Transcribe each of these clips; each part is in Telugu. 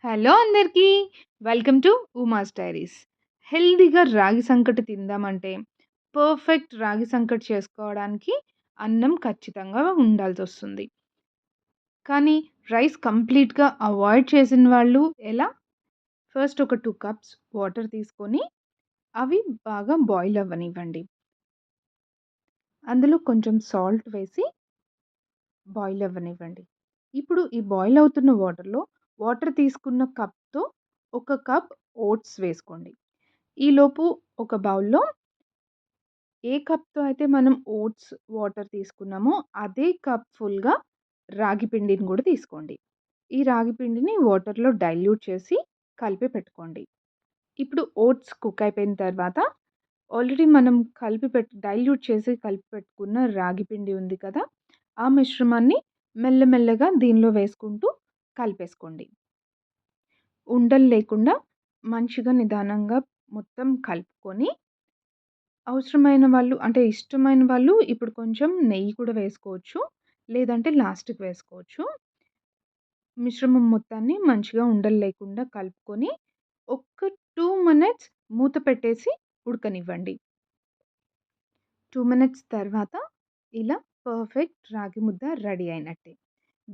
హలో అందరికీ. Welcome to Uma's diaries. హెల్తీగా రాగి సంకటి తిందామంటే పర్ఫెక్ట్ రాగి సంకటి చేసుకోవడానికి అన్నం ఖచ్చితంగా ఉండాల్సొస్తుంది. కానీ రైస్ కంప్లీట్‌గా అవాయిడ్ చేసిన వాళ్ళు ఎలా? ఫస్ట్ ఒక 2 కప్స్ వాటర్ తీసుకొని అవి బాగా బాయిల్ అవ్వనివ్వండి. అందులో కొంచెం సాల్ట్ వేసి బాయిల్ అవ్వనివ్వండి. ఇప్పుడు ఈ బాయిల్ అవుతున్న వాటర్ తీసుకున్న కప్‌తో ఒక కప్ ఓట్స్ వేసుకోండి. ఈలోపు ఒక బౌల్‌లో ఏ కప్‌తో అయితే మనం ఓట్స్ వాటర్ తీసుకున్నామో అదే కప్ ఫుల్‌గా రాగి పిండిని గూడా తీసుకోండి. ఈ రాగి పిండిని వాటర్‌లో డైల్యూట్ చేసి కలిపి పెట్టుకోండి. ఇప్పుడు ఓట్స్ కుక్ అయిపోయిన తర్వాత ఆల్రెడీ మనం డైల్యూట్ చేసి కలిపి పెట్టుకున్న రాగి పిండి ఉంది కదా! ఆ మిశ్రమాన్ని మెల్లమెల్లగా దీనిలో వేసుకుంటూ కలిపేసుకోండి. ఉండలు లేకుండా మంచిగా నిదానంగా మొత్తం కలుపుకొని అవసరమైన వాళ్ళు అంటే ఇష్టమైన వాళ్ళు ఇప్పుడు కొంచెం నెయ్యి కూడా వేసుకోవచ్చు. లేదంటే లాస్ట్‌కి వేసుకోవచ్చు. మిశ్రమం మొత్తాన్ని మంచిగా ఉండలు లేకుండా కలుపుకొని ఒక్క 2 మినిట్స్ మూత పెట్టేసి ఉడకనివ్వండి. 2 మినిట్స్ తర్వాత ఇలా పర్ఫెక్ట్ రాగి ముద్ద రెడీ అయినట్టే.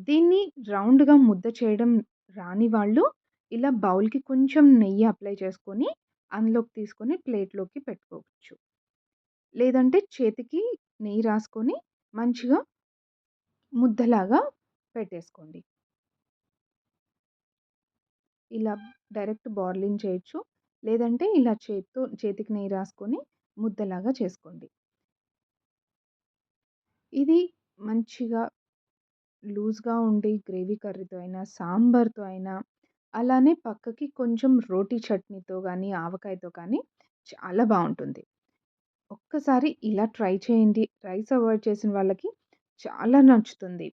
దీన్ని రౌండ్‌గా ముద్ద చేయడం రాని వాళ్ళు ఇలా బౌల్‌కి కొంచెం నెయ్యి అప్లై చేసుకొని అందులోకి తీసుకొని ప్లేట్‌లోకి పెట్టుకోవచ్చు. లేదంటే చేతికి నెయ్యి రాసుకొని మంచిగా ముద్దలాగా పెట్టేసుకోండి. ఇలా డైరెక్ట్ బార్లింగ్ చేయొచ్చు. లేదంటే ఇలా చేతికి నెయ్యి రాసుకొని ముద్దలాగా చేసుకోండి. ఇది మంచిగా లూజ్‌గా ఉండి గ్రేవీ కర్రీతో అయినా, సాంబార్‌తో అయినా, అలానే పక్కకి కొంచెం రోటి చట్నీతో గానీ, ఆవకాయతో కానీ చాలా బావుంటుంది. ఒక్కసారి ఇలా ట్రై చేయండి. రైస్ అవాయిడ్ చేసిన వాళ్ళకి చాలా నచ్చుతుంది.